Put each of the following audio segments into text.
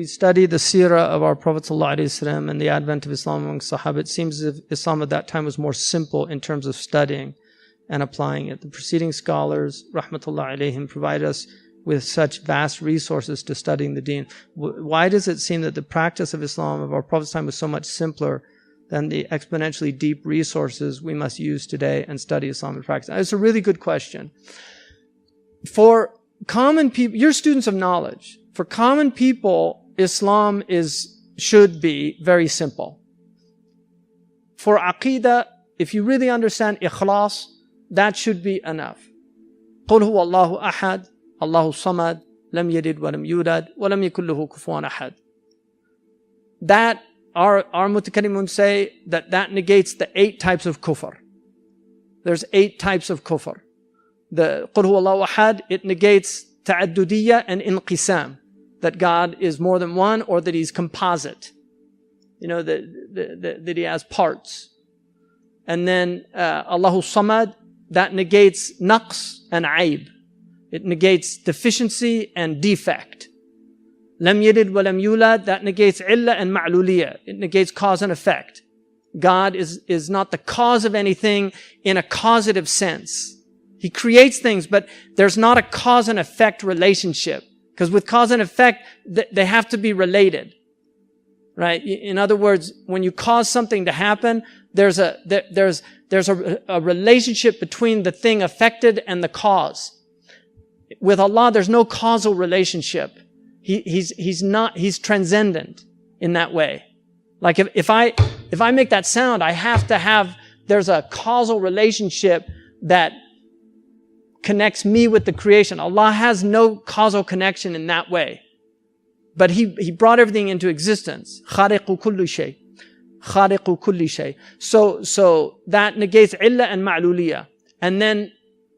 we study the seerah of our Prophet ﷺ and the advent of Islam among Sahaba, it seems as if Islam at that time was more simple in terms of studying and applying it. The preceding scholars, rahmatullah alayhim, provide us with such vast resources to studying the deen. Why does it seem that the practice of Islam of our Prophet's time was so much simpler than the exponentially deep resources we must use today and study Islamic practice? It's a really good question. For common people, you're students of knowledge. For common people, Islam should be very simple. For Aqidah, if you really understand ikhlas, that should be enough. قُلْ هُوَ اللَّهُ أَحَدٌ Allahu Samad, Lam Yalid wa Lam Yulad, wa Lam Yakul Lahu Kufuwan Ahad. That, our mutakallimun say that negates the 8 types of kufr. There's 8 types of kufr. The Qul Huwa Allahu Ahad, it negates ta'addudiyya and inqisam, that God is more than one or that He's composite. You know, that He has parts. And then Allahu Samad, that negates naqs and aib. It negates deficiency and defect. Lam yalid wa lam yulad, that negates illa and ma'luliyah. It negates cause and effect. God is not the cause of anything in a causative sense. He creates things, but there's not a cause and effect relationship. Because with cause and effect, they have to be related. Right? In other words, when you cause something to happen, there's a relationship between the thing affected and the cause. With Allah, there's no causal relationship. He's transcendent in that way. Like if I make that sound, I have to have, there's a causal relationship that connects me with the creation. Allah has no causal connection in that way. But He brought everything into existence. خَالِقُ كُلِّ شَيْءٍ. خَالِقُ كُلِّ شَيْءٍ. So that negates illa and ma'luliyah. And then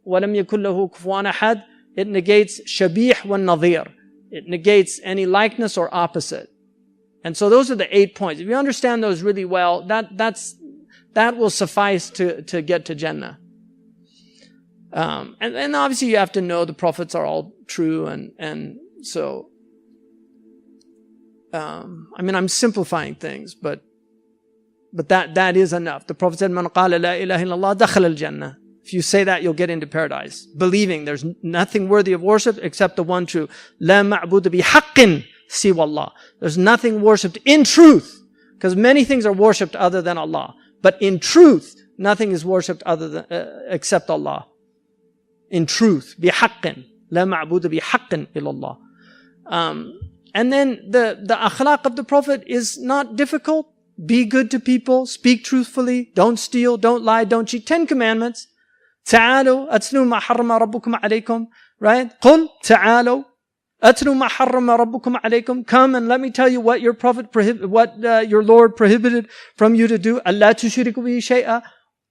وَلَمْ يَكُنْ لَهُ كُفُوًا أَحَدٌ. It negates shabih wa nadhir. It negates any likeness or opposite. And so those are the 8 points. If you understand those really well, that will suffice to get to Jannah. And obviously you have to know the prophets are all true, and so I'm simplifying things, but that is enough. The Prophet said, "Man qala la ilaha illallah dakhala al-jannah." If you say that, you'll get into paradise. Believing there's nothing worthy of worship except the one true. La ma'budu bi haqqin siwa Allah. There's nothing worshipped in truth, because many things are worshipped other than Allah. But in truth, nothing is worshipped other than except Allah. In truth, bi haqqin. La ma'budu bi haqqin illallah. And then the akhlaq of the Prophet is not difficult. Be good to people, speak truthfully, don't steal, don't lie, don't cheat. 10 commandments. تعالوا أتلوا ما حرم ربكم عليكم. Right? قل تعالوا أتلوا ما حرم ربكم عليكم. Come and let me tell you what your Prophet your Lord prohibited from you to do. ألا تشركوا به شيئا.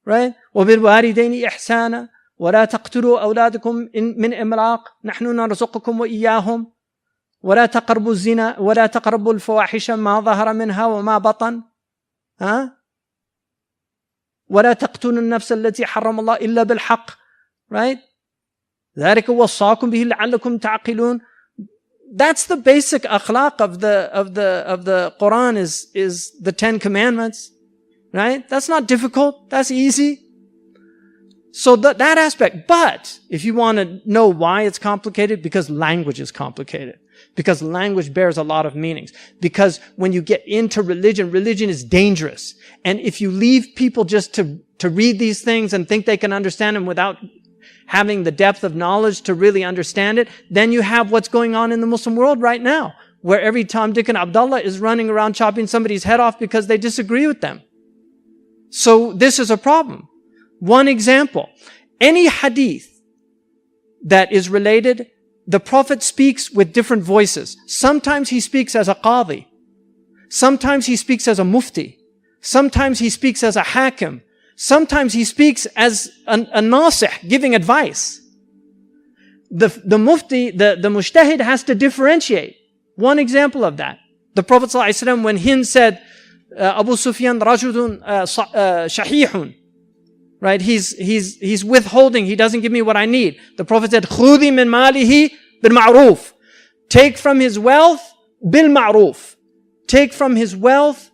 Right? وبالوالدين إحسانا. ولا تقتلوا أولادكم من إملاق. نحن نرزقكم وإياهم. ولا تقربوا الزنا ولا تقربوا الفواحش ما ظهر منها وما بطن. ولا تقتلوا النفس التي حرم الله إلا بالحق. Right? ذلك وصاكم به لعلكم تعقلون. That's the basic akhlaq of the Quran is the 10 commandments. Right? That's not difficult. That's easy. So that aspect. But if you want to know why it's complicated, because language is complicated. Because language bears a lot of meanings. Because when you get into religion is dangerous. And if you leave people just to read these things and think they can understand them without having the depth of knowledge to really understand it, then you have what's going on in the Muslim world right now, where every Tom, Dick, and Abdullah is running around chopping somebody's head off because they disagree with them. So this is a problem. One example, any hadith that is related, the Prophet speaks with different voices. Sometimes he speaks as a qadi. Sometimes he speaks as a mufti. Sometimes he speaks as a hakim. Sometimes he speaks as a nasih, giving advice. The mufti, the mujtahid has to differentiate. One example of that. The Prophet ﷺ, when Hind said, Abu Sufyan rajulun shahihun, right? He's withholding. He doesn't give me what I need. The Prophet said, "Khudi min malihi bil ma'ruf." Take from his wealth bil ma'roof. Take from his wealth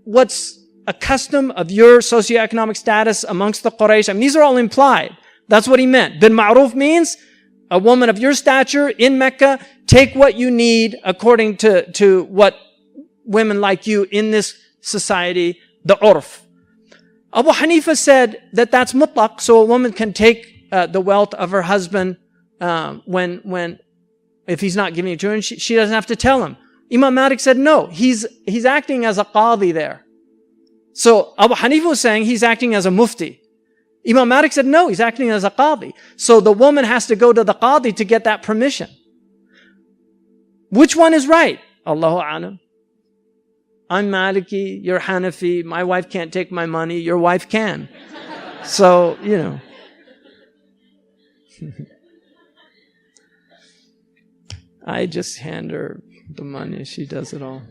what's a custom of your socioeconomic status amongst the Quraysh. I mean, these are all implied. That's what he meant. Bil ma'roof means a woman of your stature in Mecca, take what you need according to what women like you in this society, the urf. Abu Hanifa said that that's mutlaq, so a woman can take the wealth of her husband if he's not giving it to her, and she doesn't have to tell him. Imam Malik said no, he's acting as a qadi there. So Abu Hanifa was saying he's acting as a mufti. Imam Malik said no, he's acting as a qadi. So the woman has to go to the qadi to get that permission. Which one is right? Allahu a'lam. I'm Maliki, you're Hanafi, my wife can't take my money, your wife can. So, you know. I just hand her the money, she does it all.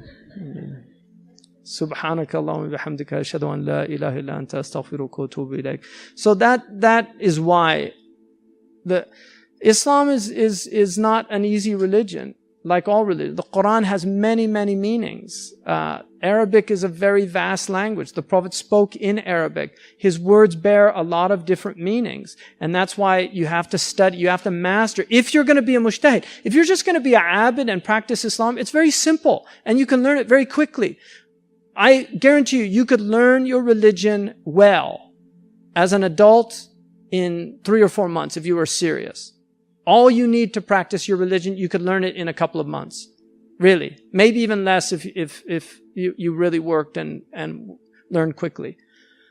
Subhanaka Allahumma bihamdika ashhadu an la ilaha illa anta astaghfiruka wa atubu ilayk. So that is why Islam is not an easy religion. Like all religions, the Quran has many, many meanings. Arabic is a very vast language. The Prophet spoke in Arabic. His words bear a lot of different meanings. And that's why you have to study, you have to master. If you're going to be a mujtahid, if you're just going to be an abid and practice Islam, it's very simple. And you can learn it very quickly. I guarantee you could learn your religion well as an adult in 3 or 4 months if you were serious. All you need to practice your religion, you could learn it in a couple of months. Really. Maybe even less if you really worked and learned quickly.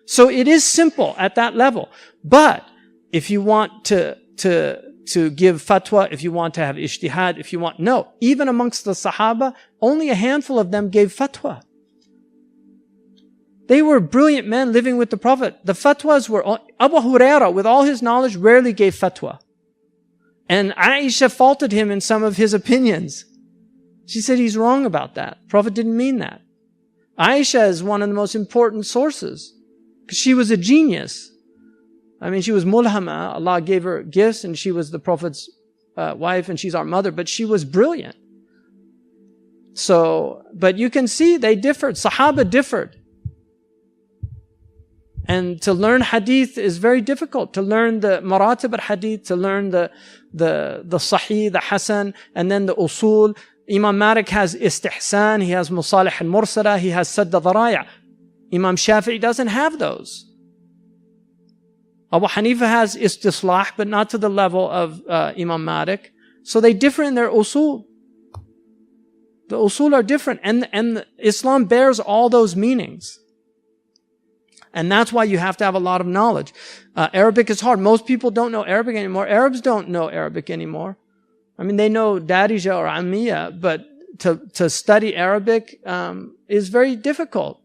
So it is simple at that level. But if you want to give fatwa, if you want to have ijtihad, no. Even amongst the Sahaba, only a handful of them gave fatwa. They were brilliant men living with the Prophet. The fatwas were, Abu Hurairah, with all his knowledge, rarely gave fatwa. And Aisha faulted him in some of his opinions. She said he's wrong about that. Prophet didn't mean that. Aisha is one of the most important sources because she was a genius. I mean, she was mulhama. Allah gave her gifts and she was the Prophet's wife and she's our mother, but she was brilliant. So, but you can see they differed. Sahaba differed. And to learn hadith is very difficult. To learn the maratib al-hadith, to learn the sahih, the hasan, and then the usul. Imam Malik has istihsan, he has musalih al-mursala, he has sadd al-dharaya. Imam Shafi'i doesn't have those. Abu Hanifa has istislah, but not to the level of Imam Malik. So they differ in their usul. The usul are different, and Islam bears all those meanings. And that's why you have to have a lot of knowledge. Arabic is hard. Most people don't know Arabic anymore. Arabs don't know Arabic anymore. I mean, they know Darija or Amiya, but to study Arabic is very difficult.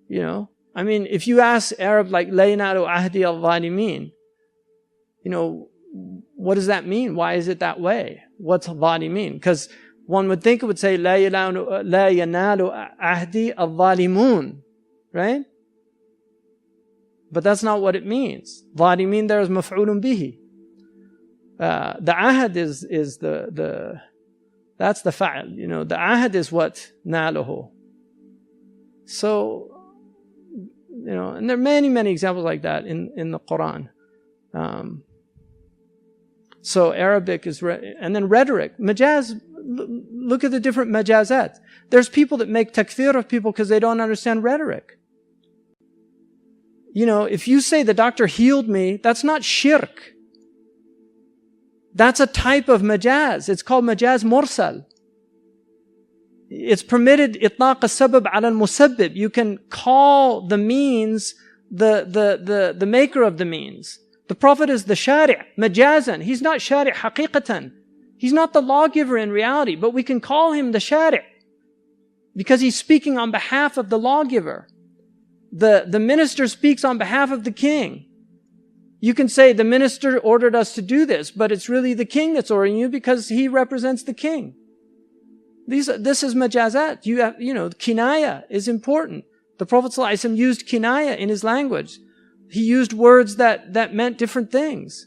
You know, I mean, if you ask Arab like Laynalu Ahdi al-Zalimin, you know, what does that mean? Why is it that way? What's Zalimin? Because one would think it would say La yanalu ahdi al-Zalimun, right? But that's not what it means. Zalimin there is maf'ulun bihi. The ahad is that's the fa'al. You know, the ahad is what naluhu. So, you know, and there are many, many examples like that in the Quran. So Arabic is, and then rhetoric. Majaz, look at the different majazat. There's people that make takfir of people because they don't understand rhetoric. You know, if you say the doctor healed me, that's not shirk. That's a type of majaz. It's called majaz mursal. It's permitted itlaq as-sabab ala al-musabbib. You can call the means the maker of the means. The Prophet is the shari' majazan. He's not shari' haqiqatan. He's not the lawgiver in reality, but we can call him the shari' because he's speaking on behalf of the lawgiver. The minister speaks on behalf of the king. You can say the minister ordered us to do this, but it's really the king that's ordering you because he represents the king. This is majazat. You know, kinaya is important. The Prophet ﷺ used kinaya in his language. He used words that meant different things.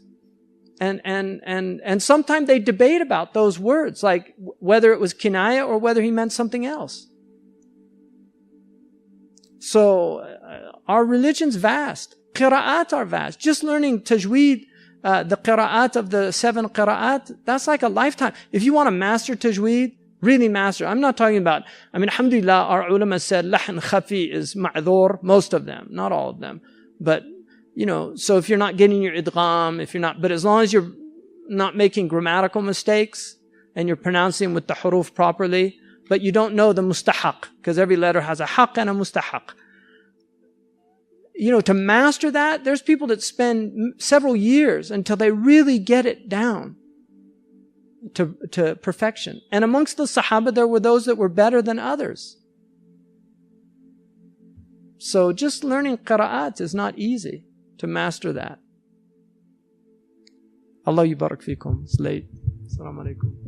And sometimes they debate about those words, like whether it was kinaya or whether he meant something else. So our religion's vast. Qira'at are vast. Just learning tajweed, the qira'at of the 7 qira'at, that's like a lifetime. If you want to master tajweed, really master. I'm not talking about, alhamdulillah, our ulama said lahn khafi is ma'dhur, most of them, not all of them. But, so if you're not getting your idgham, but as long as you're not making grammatical mistakes and you're pronouncing with the huruf properly, but you don't know the mustahaq, because every letter has a haq and a mustahaq. To master that, there's people that spend several years until they really get it down to perfection. And amongst the Sahaba, there were those that were better than others. So just learning qira'at is not easy to master that. Allah yubarak fikum. It's late. Assalamu alaikum.